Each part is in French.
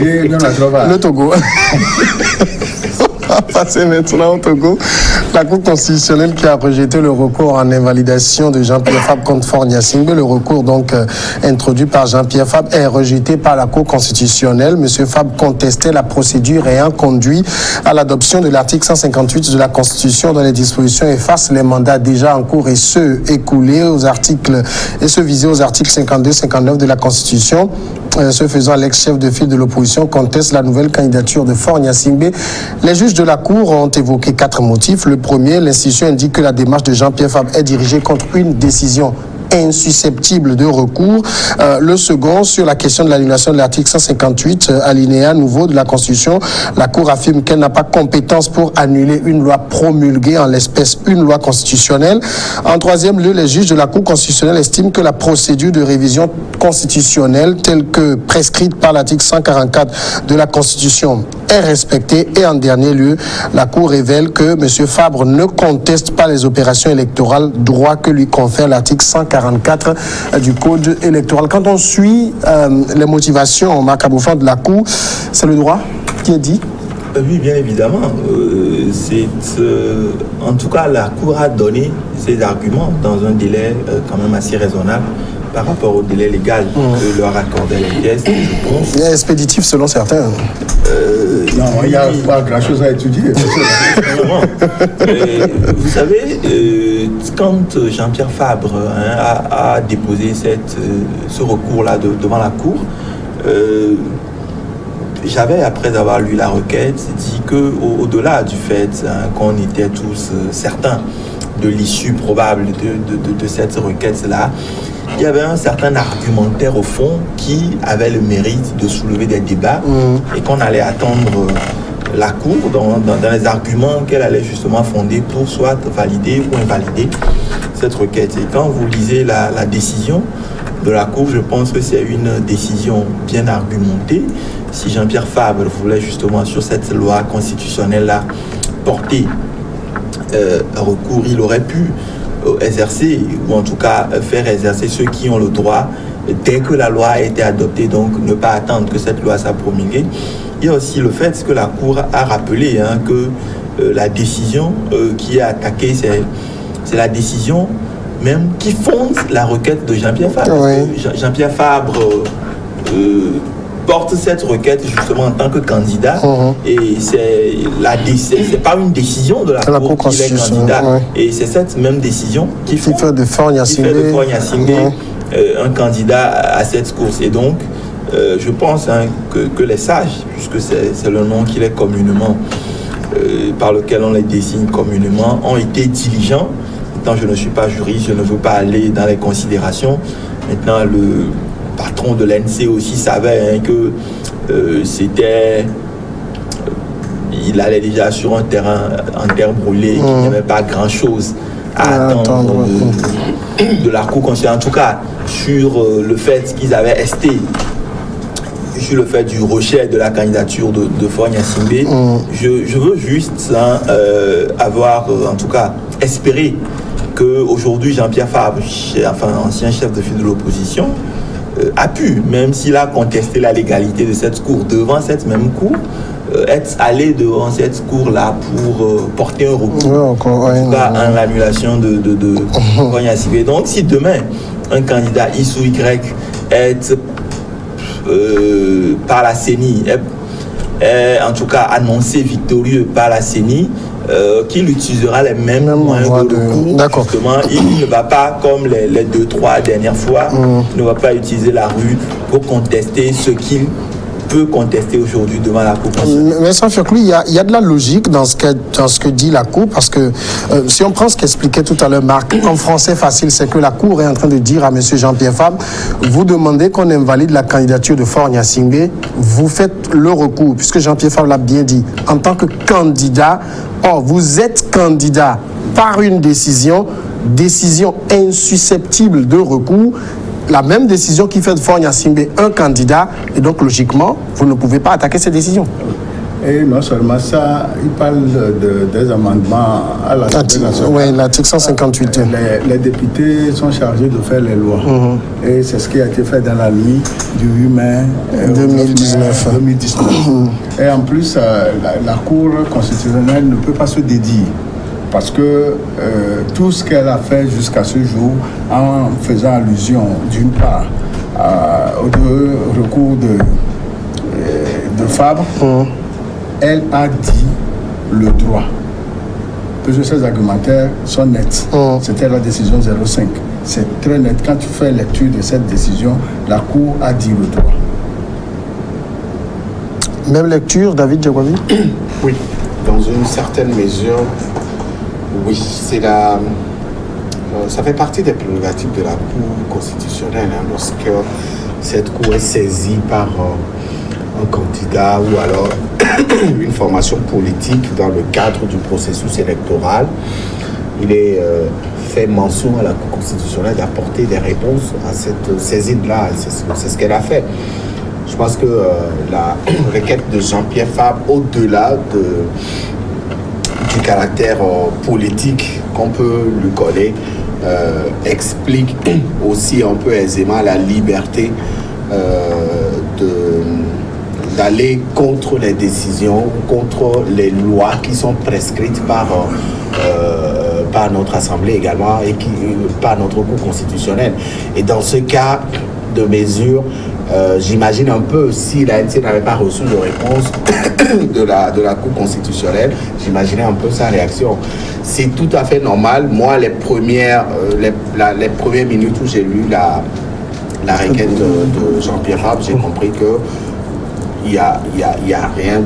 Le Togo. On va passer maintenant au Togo. La Cour constitutionnelle qui a rejeté le recours en invalidation de Jean-Pierre Fabre contre Faure Gnassingbé. Le recours donc introduit par Jean-Pierre Fabre est rejeté par la Cour constitutionnelle. Monsieur Fabre contestait la procédure ayant conduit à l'adoption de l'article 158 de la Constitution dont les dispositions effacent les mandats déjà en cours et ceux écoulés aux articles et ceux visés aux articles 52 59 de la Constitution. Ce faisant, l'ex-chef de file de l'opposition conteste la nouvelle candidature de Faure Gnassingbé. Les juges de la Cour ont évoqué 4 motifs. Le premier, l'institution indique que la démarche de Jean-Pierre Fabre est dirigée contre une décision insusceptible de recours. Le second, sur la question de l'annulation de l'article 158, alinéa nouveau de la Constitution, la Cour affirme qu'elle n'a pas compétence pour annuler une loi promulguée, en l'espèce une loi constitutionnelle. En troisième lieu, les juges de la Cour constitutionnelle estiment que la procédure de révision constitutionnelle, telle que prescrite par l'article 144 de la Constitution, est respectée. Et en dernier lieu, la Cour révèle que M. Fabre ne conteste pas les opérations électorales, droit que lui confère l'article 144 du Code électoral. Quand on suit les motivations, Marc Aboufan, de la Cour, c'est le droit qui est dit? Oui, bien évidemment. En tout cas, la Cour a donné ses arguments dans un délai quand même assez raisonnable par rapport au délai légal que leur accordaient les pièces, je pense. Il est expéditif selon certains. Non, il n'y a pas grand-chose à étudier. Vous savez, quand Jean-Pierre Fabre a déposé ce recours-là devant la Cour, j'avais, après avoir lu la requête, dit qu'au-delà du fait qu'on était tous certains de l'issue probable de cette requête-là, il y avait un certain argumentaire au fond qui avait le mérite de soulever des débats et qu'on allait attendre la Cour dans les arguments qu'elle allait justement fonder pour soit valider ou invalider cette requête. Et quand vous lisez la décision de la Cour, je pense que c'est une décision bien argumentée. Si Jean-Pierre Fabre voulait justement sur cette loi constitutionnelle-là porter un recours, il aurait pu exercer, ou en tout cas faire exercer ceux qui ont le droit dès que la loi a été adoptée, donc ne pas attendre que cette loi soit promulguée. Il y a aussi le fait que la Cour a rappelé que la décision qui est attaquée, c'est la décision même qui fonde la requête de Jean-Pierre Fabre. Oui. Jean-Pierre Fabre porte cette requête justement en tant que candidat et c'est pas une décision de la Cour qu'il est candidat et c'est cette même décision qui fait de Faure Gnassingbé un candidat à cette course. Et donc je pense que les sages, puisque c'est le nom qu'il est communément par lequel on les désigne communément, ont été diligents. Maintenant, je ne suis pas juriste, je ne veux pas aller dans les considérations. Maintenant, le patron de l'ANC aussi savait que il allait déjà sur un terrain en terre brûlée, qu'il n'y avait pas grand-chose à attendre de la Cour constitutionnelle. En tout cas, sur le fait qu'ils avaient esté sur le fait du rejet de la candidature de Faure Gnassingbé, je veux juste avoir, en tout cas, espéré qu'aujourd'hui Jean-Pierre Fabre, ancien chef de file de l'opposition, a pu, même s'il a contesté la légalité de cette cour devant cette même cour, être allé devant cette cour-là pour porter un recours, en l'annulation de Faure Gnassingbé. Donc, si demain, un candidat X ou Y est par la CENI, est en tout cas annoncé victorieux par la CENI, qu'il utilisera les mêmes moyens de recours. Justement, il ne va pas, comme les 2-3 dernières fois, ne va pas utiliser la rue pour contester ce qu'il peut contester aujourd'hui devant la Cour constitutionnelle. Mais sans faire il y a de la logique dans ce que dit la Cour, parce que si on prend ce qu'expliquait tout à l'heure Marc, en français facile, c'est que la Cour est en train de dire à M. Jean-Pierre Fabre, vous demandez qu'on invalide la candidature de Faure Gnassingbé, vous faites le recours, puisque Jean-Pierre Fabre l'a bien dit, en tant que candidat, vous êtes candidat par une décision insusceptible de recours, la même décision qui fait de Faure Gnassingbé un candidat, et donc logiquement, vous ne pouvez pas attaquer cette décision. Et non seulement ça, il parle des amendements à l'Assemblée nationale. Oui, l'article 158. Les députés sont chargés de faire les lois. Et c'est ce qui a été fait dans la nuit du 8 mai 2019. Et en plus, la Cour constitutionnelle ne peut pas se dédier. Parce que tout ce qu'elle a fait jusqu'à ce jour, en faisant allusion d'une part au recours de Fabre, elle a dit le droit. Parce que ces argumentaires sont nets. C'était la décision 05. C'est très net. Quand tu fais lecture de cette décision, la Cour a dit le droit. Même lecture, David Djagwavi? Oui, dans une certaine mesure, oui. Ça fait partie des prérogatives de la Cour constitutionnelle. Lorsque cette Cour est saisie par un candidat ou alors une formation politique dans le cadre du processus électoral, il est fait mention à la Cour constitutionnelle d'apporter des réponses à cette saisine-là. C'est ce qu'elle a fait. Je pense que la requête de Jean-Pierre Fabre, au-delà du caractère politique qu'on peut lui coller, explique aussi un peu aisément la liberté d'aller contre les décisions, contre les lois qui sont prescrites par notre Assemblée également et par notre Cour constitutionnelle. Et dans ce cas de mesure, j'imagine un peu, si l'ANC n'avait pas reçu de réponse de la Cour constitutionnelle, j'imaginais un peu sa réaction. C'est tout à fait normal. Moi, les premières minutes où j'ai lu la requête de Jean-Pierre Fabre, j'ai compris que il y a rien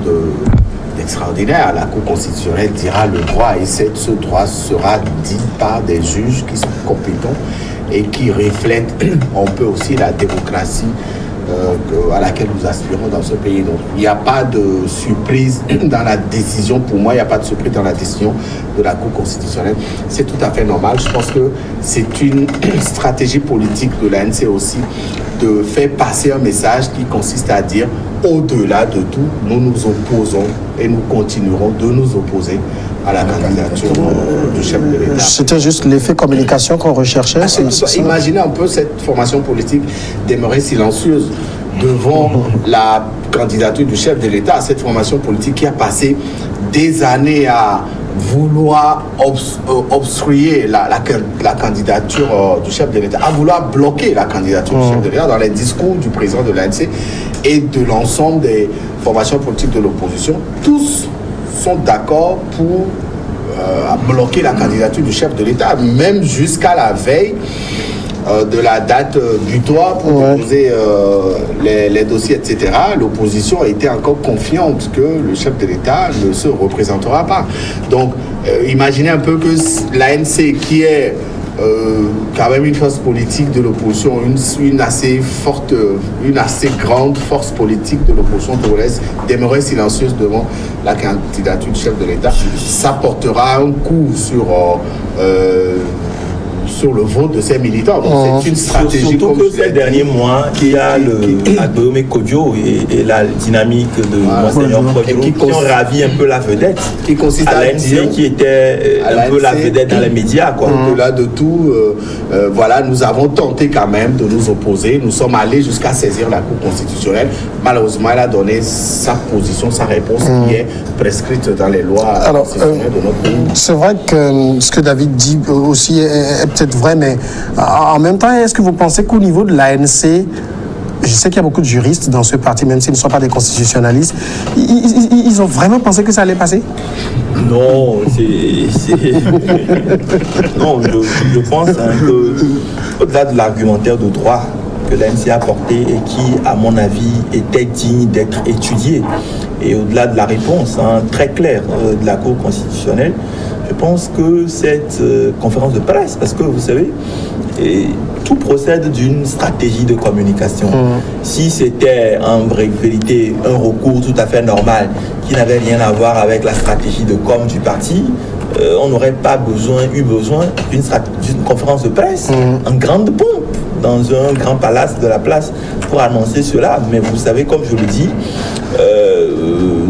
d'extraordinaire. La Cour constitutionnelle dira le droit et ce droit sera dit par des juges qui sont compétents et qui reflètent un peu aussi la démocratie à laquelle nous aspirons dans ce pays. Donc, il n'y a pas de surprise dans la décision, pour moi, il n'y a pas de surprise dans la décision de la Cour constitutionnelle. C'est tout à fait normal. Je pense que c'est une stratégie politique de l'ANC aussi de faire passer un message qui consiste à dire, au-delà de tout, nous nous opposons et nous continuerons de nous opposer à la candidature du chef de l'État. C'était juste l'effet communication qu'on recherchait. Imaginez un peu cette formation politique demeurer silencieuse devant la candidature du chef de l'État, cette formation politique qui a passé des années à vouloir obstruer la candidature du chef de l'État, à vouloir bloquer la candidature du chef de l'État dans les discours du président de l'ANC et de l'ensemble des formations politiques de l'opposition. Tous sont d'accord pour bloquer la candidature du chef de l'État, même jusqu'à la veille de la date butoir pour déposer les dossiers, etc. L'opposition a été encore confiante que le chef de l'État ne se représentera pas. Donc, imaginez un peu que l'ANC, qui est quand même une force politique de l'opposition, une assez forte, une assez grande force politique de l'opposition togolaise, demeurer silencieuse devant la candidature du chef de l'État, ça portera un coup sur le vote de ces militants. Donc c'est une stratégie. Surtout que ces derniers mois, qu'il y a Agbéomé Kodjo et la dynamique de Monseigneur Kodjo qui ont ravi un peu la vedette. Qui consiste à l'ANC qui était un peu la vedette dans les médias. Au-delà de tout, voilà, nous avons tenté quand même de nous opposer. Nous sommes allés jusqu'à saisir la Cour constitutionnelle. Malheureusement, elle a donné sa position, sa réponse qui est prescrite dans les lois constitutionnelles de notre pays. C'est vrai que ce que David dit aussi est peut-être vrai, mais en même temps, est-ce que vous pensez qu'au niveau de l'ANC, je sais qu'il y a beaucoup de juristes dans ce parti, même s'ils ne sont pas des constitutionnalistes, ils ont vraiment pensé que ça allait passer? Non, non, je pense que au-delà de l'argumentaire de droit que l'ANC a porté et qui, à mon avis, était digne d'être étudié, et au-delà de la réponse très claire de la Cour constitutionnelle, je pense que cette conférence de presse, parce que vous savez, tout procède d'une stratégie de communication. Si c'était en vérité un recours tout à fait normal, qui n'avait rien à voir avec la stratégie de com du parti, on n'aurait pas eu besoin d'une conférence de presse en grande pompe dans un grand palace de la place pour annoncer cela. Mais vous savez, comme je le dis,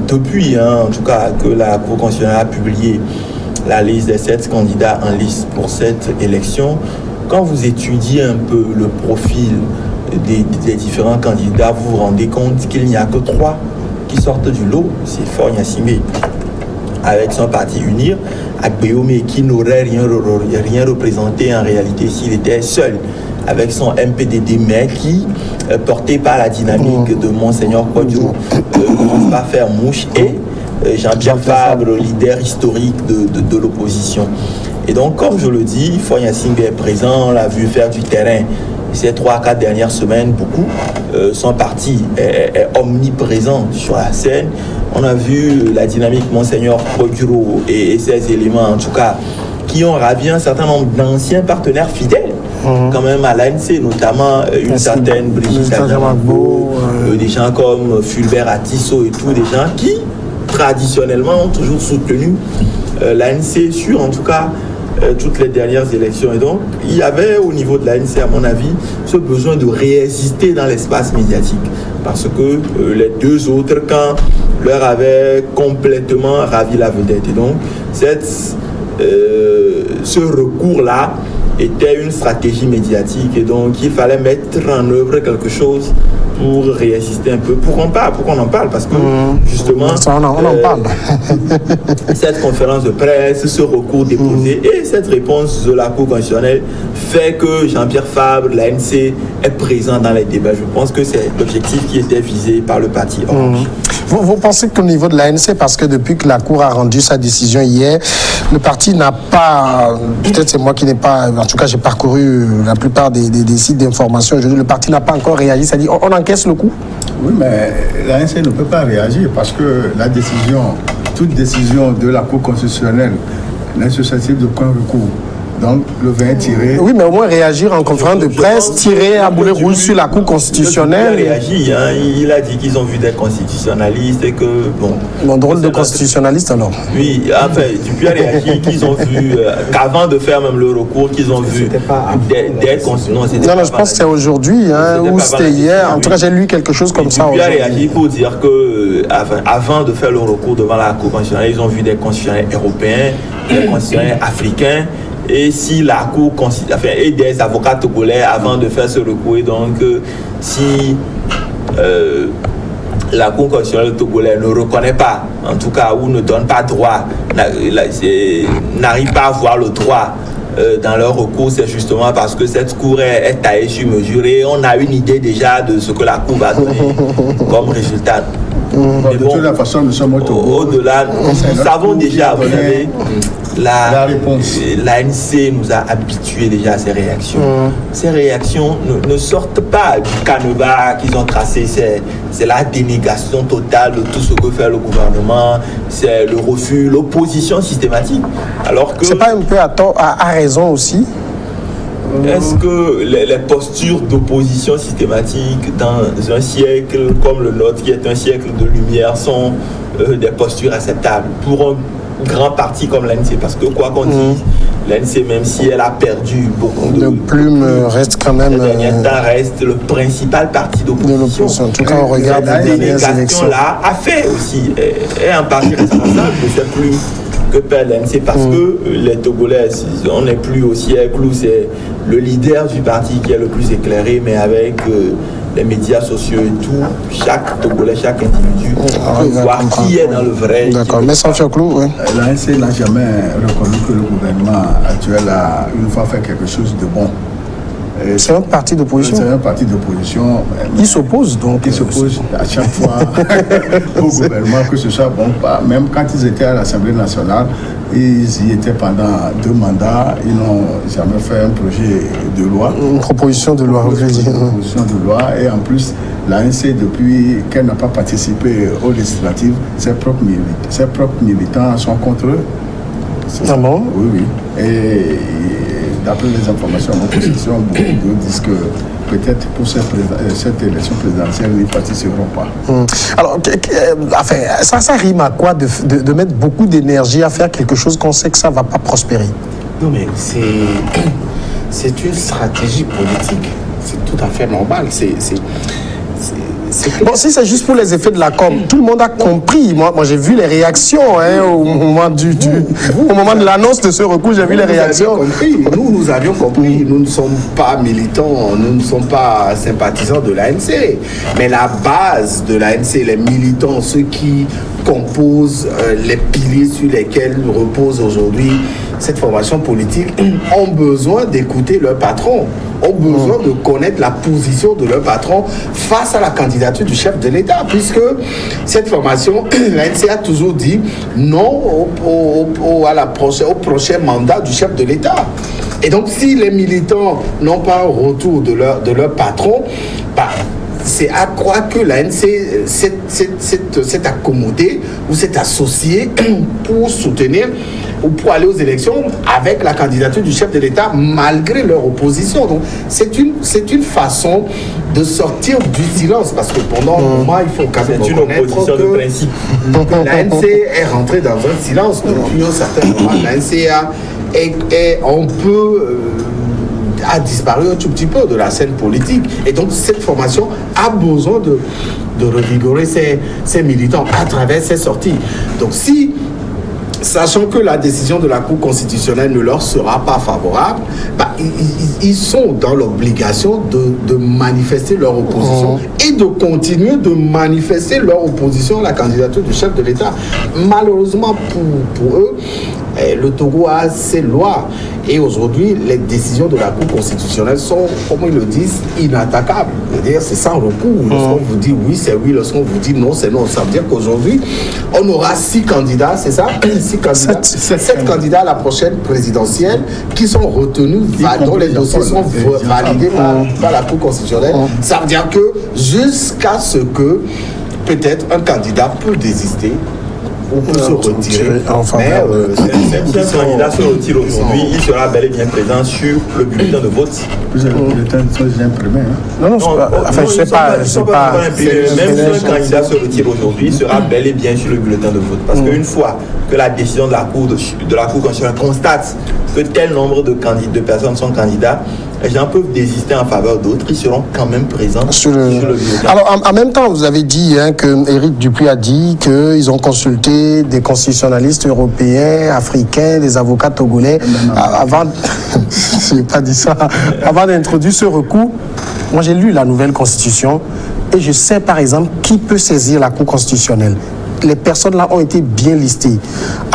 depuis, en tout cas, que la Cour constitutionnelle a publié la liste des 7 candidats en liste pour cette élection, quand vous étudiez un peu le profil des différents candidats, vous vous rendez compte qu'il n'y a que 3 qui sortent du lot. C'est Faure Gnassingbé avec son parti UNIR, Agbeomé qui n'aurait rien représenté en réalité s'il était seul, avec son MPDD mais qui, porté par la dynamique de Monseigneur Kodjo, commence pas à faire mouche, et Jean-Pierre Fabre, leader historique de l'opposition. Et donc, comme je le dis, Faure Gnassingbé est présent, on l'a vu faire du terrain ces 3 à 4 dernières semaines, beaucoup. Son parti est omniprésent sur la scène. On a vu la dynamique Monseigneur Kodjo et ses éléments, en tout cas, qui ont ravi un certain nombre d'anciens partenaires fidèles, quand même à l'ANC, notamment une certaine Brigitte Agnamagbo, des gens comme Fulbert Atisso et tout, des gens qui, traditionnellement, ont toujours soutenu l'ANC sur, en tout cas, toutes les dernières élections. Et donc, il y avait au niveau de l'ANC, à mon avis, ce besoin de réexister dans l'espace médiatique. Parce que les 2 autres, quand leur avait complètement ravi la vedette. Et donc, ce recours-là était une stratégie médiatique. Et donc, il fallait mettre en œuvre quelque chose pour résister un peu. Pourquoi on en parle? Parce que, justement, ça, on en parle. Cette conférence de presse, ce recours déposé et cette réponse de la Cour constitutionnelle fait que Jean-Pierre Fabre, l'ANC, est présent dans les débats. Je pense que c'est l'objectif qui était visé par le parti Orange. Vous pensez qu'au niveau de l'ANC, parce que depuis que la Cour a rendu sa décision hier, le parti n'a pas, peut-être c'est moi qui n'ai pas, en tout cas j'ai parcouru la plupart des sites d'information aujourd'hui, le parti n'a pas encore réagi, c'est-à-dire on encaisse le coup? Oui, mais l'ANC ne peut pas réagir parce que la décision, toute décision de la Cour constitutionnelle n'est susceptible d'aucun recours. Donc, le vin est tiré. Oui, mais au moins réagir en conférence de presse, tirer à boulet rouge sur la Cour constitutionnelle. Il a réagi, hein. Il a dit qu'ils ont vu des constitutionnalistes et que, bon... Mon drôle de constitutionnaliste, alors. Oui, enfin, Dupuis a réagi qu'ils ont vu, qu'avant de faire même le recours, qu'ils ont vu des constitutionnalistes. Non, je pense que c'est aujourd'hui, hein, ou c'était hier. En tout cas, j'ai lu quelque chose comme ça. Dupuis a réagi pour dire que, avant de faire le recours devant la Cour constitutionnelle, ils ont vu des constitutionnels européens, des constitutionnels africains. Et si la Cour et des avocats togolais avant de faire ce recours, et donc si la Cour constitutionnelle togolaise ne reconnaît pas, en tout cas, ou ne donne pas droit, n'arrive pas à avoir le droit dans leur recours, c'est justement parce que cette Cour est taillée sur mesure et on a une idée déjà de ce que la Cour va donner comme résultat. Mais bon, de toute façon, nous sommes au-delà, nous savons déjà, vous savez, l'ANC nous a habitués déjà à ces réactions. Ces réactions ne sortent pas du canevas qu'ils ont tracé. C'est la dénégation totale de tout ce que fait le gouvernement. C'est le refus, l'opposition systématique. Alors que... C'est pas un peu à raison aussi? Est-ce que les postures d'opposition systématique dans un siècle comme le nôtre, qui est un siècle de lumière, sont des postures acceptables pour un grand parti comme l'ANC? Parce que quoi qu'on dise, l'ANC, même si elle a perdu beaucoup de plumes, reste quand même... reste le principal parti d'opposition. En tout cas, on regarde les dernières élections. Là a fait aussi, est en partie responsable de cette plume que perd l'ANC, parce que les Togolais, on n'est plus au siècle où c'est le leader du parti qui est le plus éclairé, mais avec les médias sociaux et tout, chaque Togolais, chaque individu peut voir qui est dans le vrai. D'accord, mais sans faire clou, oui. L'ANC n'a jamais reconnu que le gouvernement actuel a une fois fait quelque chose de bon. C'est un parti d'opposition. C'est un parti d'opposition. Il s'oppose donc. Il s'oppose à chaque fois au gouvernement, que ce soit bon. Même quand ils étaient à l'Assemblée nationale, ils y étaient pendant 2 mandats. Ils n'ont jamais fait un projet de loi. Une proposition de loi, Une proposition de loi. Et en plus, l'ANC, depuis qu'elle n'a pas participé aux législatives, ses propres militants sont contre eux. Ah bon? Oui, oui. Et d'après les informations de l'opposition, beaucoup disent que peut-être pour cette élection présidentielle, ils ne participeront pas. Alors, enfin, ça rime à quoi de mettre beaucoup d'énergie à faire quelque chose qu'on sait que ça ne va pas prospérer? Non, mais c'est une stratégie politique. C'est tout à fait normal. Bon, si c'est juste pour les effets de la com, tout le monde a compris. Moi j'ai vu les réactions au moment de l'annonce de ce recours, j'ai vu les réactions. Nous avions compris. Nous ne sommes pas militants, nous ne sommes pas sympathisants de l'ANC. Mais la base de l'ANC, les militants, ceux qui composent les piliers sur lesquels repose aujourd'hui cette formation politique, ont besoin d'écouter leur patron, ont besoin de connaître la position de leur patron face à la candidature du chef de l'État, puisque cette formation, l'ANC a toujours dit non au prochain mandat du chef de l'État. Et donc, si les militants n'ont pas un retour de leur patron, c'est à croire que l'ANC s'est accommodé ou s'est associé pour soutenir ou pour aller aux élections avec la candidature du chef de l'État malgré leur opposition. Donc c'est une façon de sortir du silence, parce que pendant un moment il faut quand même reconnaître que l'ANC est rentrée dans un silence depuis un certain moment. L'ANC a disparu un tout petit peu de la scène politique, et donc cette formation a besoin de revigorer ses militants à travers ses sorties. Donc sachant que la décision de la Cour constitutionnelle ne leur sera pas favorable, ils sont dans l'obligation de manifester leur opposition et de continuer de manifester leur opposition à la candidature du chef de l'État. Malheureusement pour eux, le Togo a ses lois, et aujourd'hui les décisions de la Cour constitutionnelle sont, comme ils le disent, inattaquables. C'est-à-dire c'est sans recours. Lorsqu'on vous dit oui, c'est oui. Lorsqu'on vous dit non, c'est non. Ça veut dire qu'aujourd'hui on aura 6 candidats, c'est ça? 7 candidats à la prochaine présidentielle qui sont retenus, dont les dossiers sont validés par la Cour constitutionnelle. Ça veut dire que jusqu'à ce que peut-être un candidat peut désister ou peut se retirer. Si un candidat se retire aujourd'hui, il sera bel et bien présent sur le bulletin de vote. Le bulletin de vote est imprimé. Non, je sais pas. Même si un candidat se retire aujourd'hui, il sera bel et bien sur le bulletin de vote. Parce qu'une fois que la décision de la Cour constitutionnelle constate que tel nombre de personnes sont candidats, les gens peuvent désister en faveur d'autres, ils seront quand même présents sur le bulletin. Alors, en même temps, vous avez dit que Éric Dupuis a dit qu'ils ont consulté des constitutionnalistes européens, africains, des avocats togolais, avant... je n'ai pas dit ça. Avant d'introduire ce recours. Moi, j'ai lu la nouvelle constitution et je sais, par exemple, qui peut saisir la Cour constitutionnelle. Les personnes là ont été bien listées.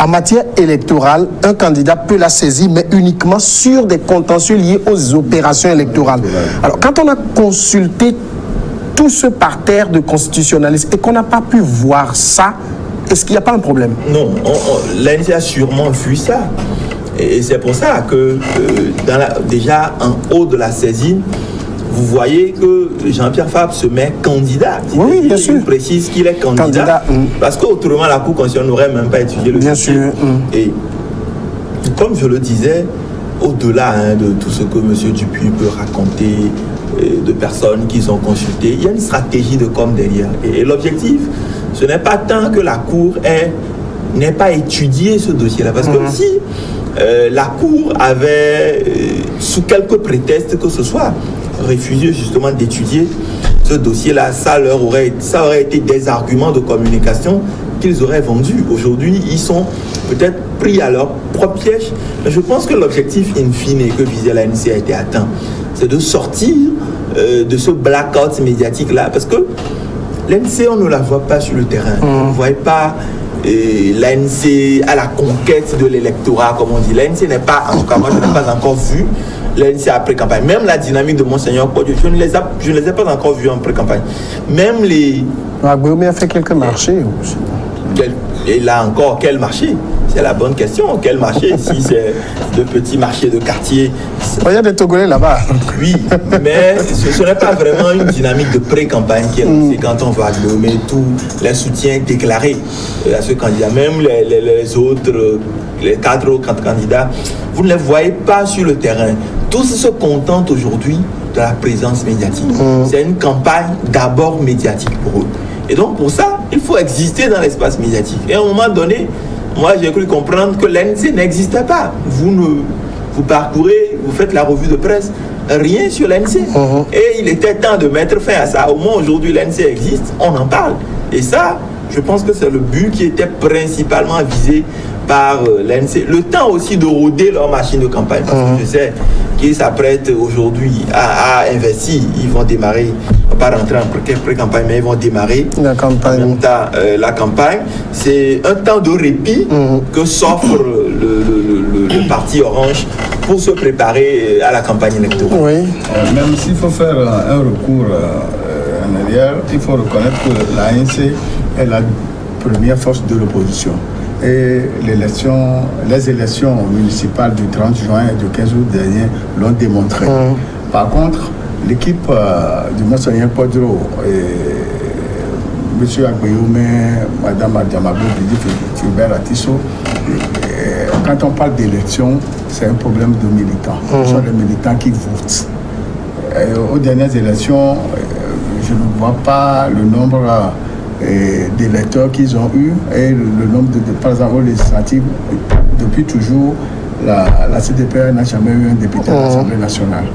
En matière électorale, un candidat peut la saisir, mais uniquement sur des contentieux liés aux opérations électorales. Alors, quand on a consulté tout ce parterre de constitutionnalistes et qu'on n'a pas pu voir ça, est-ce qu'il n'y a pas un problème? Non, l'ANC a sûrement vu ça. Et c'est pour ça que déjà en haut de la saisine, vous voyez que Jean-Pierre Fabre se met candidat. Oui, bien sûr. Il précise qu'il est candidat. Parce qu'autrement, la Cour constitutionnelle n'aurait même pas étudié le dossier. Bien sûr. Et comme je le disais, au-delà de tout ce que M. Dupuis peut raconter, de personnes qui sont consultées, il y a une stratégie de com derrière. Et l'objectif, ce n'est pas tant que la Cour n'ait pas étudié ce dossier-là. Parce que si la Cour avait, sous quelque prétexte que ce soit, refusé justement d'étudier ce dossier-là, ça aurait été des arguments de communication qu'ils auraient vendus. Aujourd'hui, ils sont peut-être pris à leur propre piège. Mais je pense que l'objectif in fine que visait l'ANC a été atteint. C'est de sortir de ce blackout médiatique-là. Parce que l'ANC, on ne la voit pas sur le terrain. On ne voit pas l'ANC à la conquête de l'électorat, comme on dit. L'ANC n'est pas, en tout cas moi je n'ai pas encore vu l'ANC après campagne. Même la dynamique de Monseigneur Kodjo, je ne les ai pas encore vus en pré-campagne. Même les... Guillaume a fait quelques marchés. Et là encore, quel marché? C'est la bonne question. Quel marché? Si c'est de petits marchés de quartier. Il y a des Togolais là-bas. Oui, mais ce n'est pas vraiment une dynamique de pré-campagne qui est lancée quand on va agglomérer tous les soutiens déclarés à ce candidat. Même les autres, les 4 autres candidats, vous ne les voyez pas sur le terrain. Tous se contentent aujourd'hui de la présence médiatique. C'est une campagne d'abord médiatique pour eux. Et donc pour ça, il faut exister dans l'espace médiatique. Et à un moment donné, moi j'ai cru comprendre que l'ANC n'existait pas. Vous parcourez, vous faites la revue de presse, rien sur l'ANC. Et il était temps de mettre fin à ça. Au moins aujourd'hui l'ANC existe, on en parle. Et ça, je pense que c'est le but qui était principalement visé par l'ANC. Le temps aussi de rôder leur machine de campagne. Parce que je sais qu'ils s'apprêtent aujourd'hui à investir. Ils vont démarrer, on va pas rentrer en pré-campagne, mais ils vont démarrer la campagne. En même temps, la campagne. C'est un temps de répit que s'offre le parti Orange pour se préparer à la campagne électorale. Oui. Même s'il faut faire un recours en arrière, il faut reconnaître que l'ANC est la première force de l'opposition. Et les élections municipales du 30 juin et du 15 août dernier l'ont démontré. Par contre, l'équipe du Monseigneur Podro et M. Agbeyome, Mme Adiamago, Fulbert Atisso, quand on parle d'élections, c'est un problème de militants. Ce sont les militants qui votent. Aux dernières élections, je ne vois pas le nombre d'électeurs qu'ils ont eu et le nombre par exemple, aux législatives, depuis toujours, la CDPR n'a jamais eu un député à l'Assemblée nationale.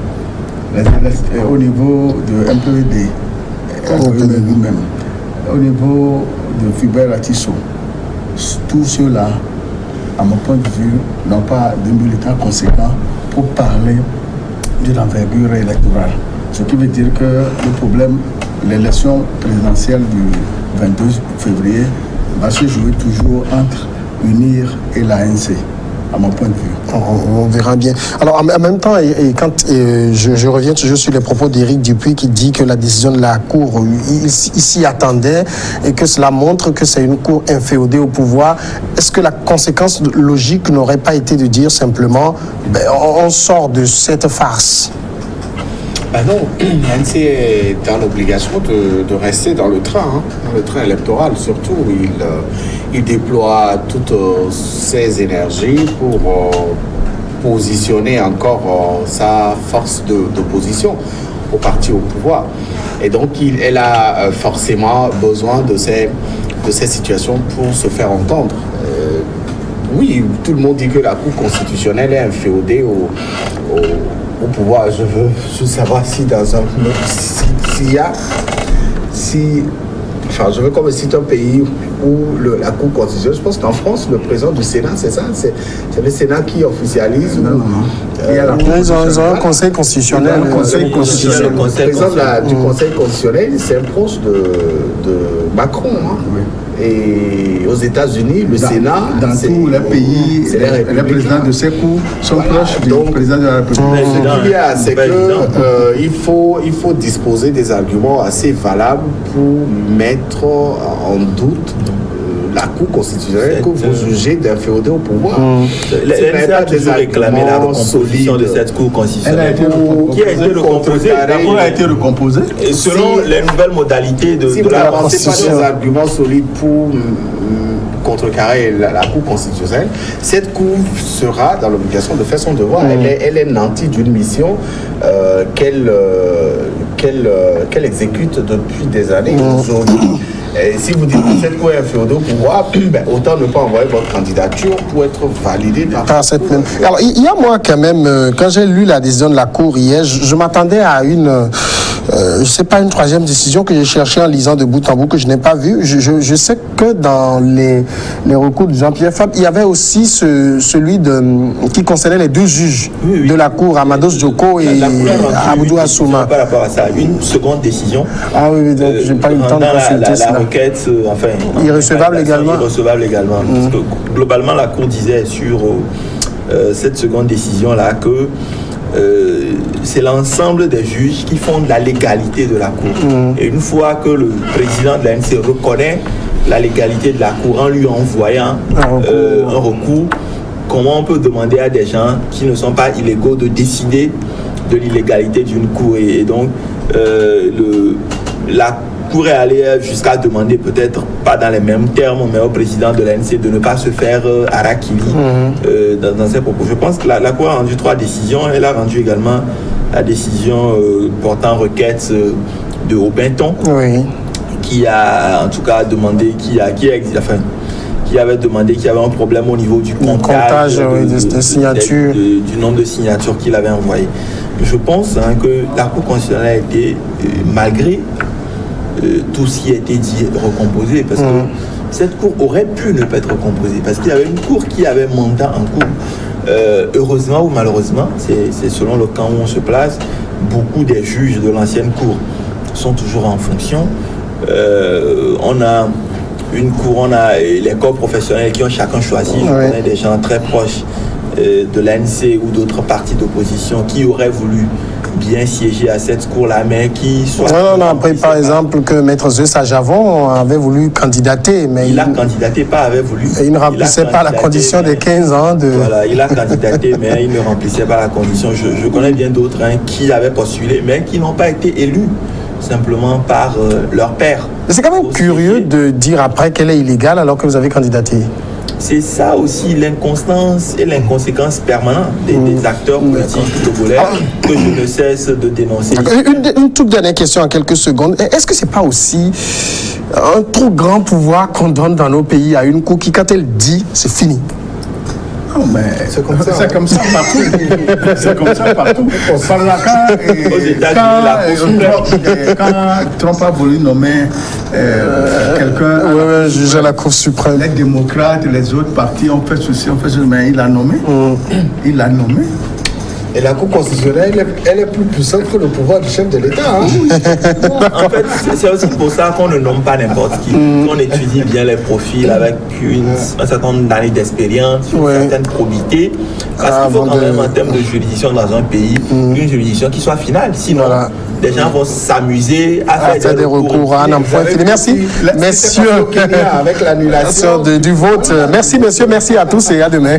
Au niveau de MPVD, lui-même, au niveau de Fulbert Atisso, tous ceux-là, à mon point de vue, n'ont pas de militants conséquents pour parler de l'envergure électorale. Ce qui veut dire que le problème, l'élection présidentielle du 22 février va se jouer toujours entre UNIR et l'ANC, à mon point de vue. On verra bien. Alors, en même temps, je reviens toujours sur les propos d'Éric Dupuis qui dit que la décision de la Cour, il s'y attendait et que cela montre que c'est une Cour inféodée au pouvoir. Est-ce que la conséquence logique n'aurait pas été de dire simplement on sort de cette farce? Non, l'ANC est dans l'obligation de rester dans le train électoral surtout. Il déploie toutes ses énergies pour positionner encore sa force d'opposition au parti au pouvoir. Et donc, elle a forcément besoin de ces situations pour se faire entendre. Oui, tout le monde dit que la Cour constitutionnelle est inféodée au pouvoir. Je veux savoir si dans un je veux comme si c'est un pays où la Cour constitutionnelle, je pense qu'en France, le président du Sénat, c'est ça, c'est le Sénat qui officialise. Non. Ils ont un conseil constitutionnel. Le président du conseil constitutionnel, c'est un proche de Macron. Oui. Et aux États-Unis, le Sénat, dans tous les pays, les présidents de ces cours sont proches du président de la République. Ce qu'il y a, c'est qu'il faut disposer des arguments assez valables pour mettre en doute la Cour constitutionnelle que vous jugez d'inféodée au pouvoir. L'ANC a toujours réclamé la reconstruction de cette Cour constitutionnelle qui a été recomposée. La Cour a été recomposée. Et selon les nouvelles modalités de la Constitution. Si vous n'avancez pas des arguments solides pour contrecarrer la Cour constitutionnelle, cette Cour sera dans l'obligation de faire son devoir. Elle est nantie d'une mission qu'elle exécute depuis des années. Aujourd'hui, si vous dites que cette Cour est inféodée au pouvoir, autant ne pas envoyer votre candidature pour être validée par cette même. Alors, il y a moi quand même, quand j'ai lu la décision de la Cour hier, je m'attendais à une, je sais pas, une troisième décision que j'ai cherchée en lisant de bout en bout, que je n'ai pas vue. Je sais que dans les recours de Jean-Pierre Fabre, il y avait aussi celui qui concernait les deux juges de la Cour, Amados Djoko et Aboudou Assouma. Par rapport à ça, une seconde décision. Ah oui, donc j'ai pas eu le temps de consulter ça. La requête, irrecevable également. Irrecevable également. Parce que globalement, la Cour disait sur cette seconde décision-là que c'est l'ensemble des juges qui font de la légalité de la Cour. Et une fois que le président de l'ANC reconnaît la légalité de la Cour en lui envoyant un recours, comment on peut demander à des gens qui ne sont pas illégaux de décider de l'illégalité d'une Cour? Et donc, la Cour est allée jusqu'à demander, peut-être pas dans les mêmes termes, mais au président de l'ANC de ne pas se faire harakiri dans ses propos. Je pense que la Cour a rendu 3 décisions. Elle a rendu également la décision portant requête de Aubinton, qui a en tout cas demandé, qui qui avait demandé qu'il y avait un problème au niveau du comptage des signatures. Du nombre de signatures qu'il avait envoyées. Je pense que la Cour constitutionnelle a été, malgré tout ce qui a été dit, recomposée, parce que cette Cour aurait pu ne pas être recomposée, parce qu'il y avait une Cour qui avait mandat en cours. Heureusement ou malheureusement, c'est selon le camp où on se place, beaucoup des juges de l'ancienne Cour sont toujours en fonction. On a une Cour, on a les corps professionnels qui ont chacun choisi. Je connais des gens très proches de l'ANC ou d'autres partis d'opposition qui auraient voulu bien siéger à cette cour-là, mais qui soit... On a appris par exemple que Maître Zeus Javon avait voulu candidater, mais il a candidaté, pas avait voulu. Il ne remplissait pas la condition des 15 ans de... Voilà, il a candidaté, mais il ne remplissait pas la condition. Je connais bien d'autres qui avaient postulé, mais qui n'ont pas été élus simplement par leur père. C'est quand même curieux de dire après qu'elle est illégale alors que vous avez candidaté. C'est ça aussi l'inconstance et l'inconséquence permanente des acteurs politiques togolais que je ne cesse de dénoncer. Une toute dernière question en quelques secondes. Est-ce que c'est pas aussi un trop grand pouvoir qu'on donne dans nos pays à une cour qui, quand elle dit, c'est fini? Non, mais c'est comme ça. C'est comme ça partout. C'est comme ça partout. Par là, quand Trump a voulu nommer quelqu'un, juger la Cour suprême, les démocrates, les autres partis ont fait ceci, mais il l'a nommé. Il l'a nommé. Et la Cour constitutionnelle, elle est plus puissante que le pouvoir du chef de l'État. En fait, c'est aussi pour ça qu'on ne nomme pas n'importe qui. On étudie bien les profils avec un certain nombre d'années d'expérience, une certaine probité. Parce qu'il faut quand même, en termes de juridiction dans un pays, une juridiction qui soit finale. Sinon, des gens vont s'amuser à faire des recours à un point fini. Merci, messieurs, avec l'annulation du vote. Merci, messieurs, merci à tous et à demain.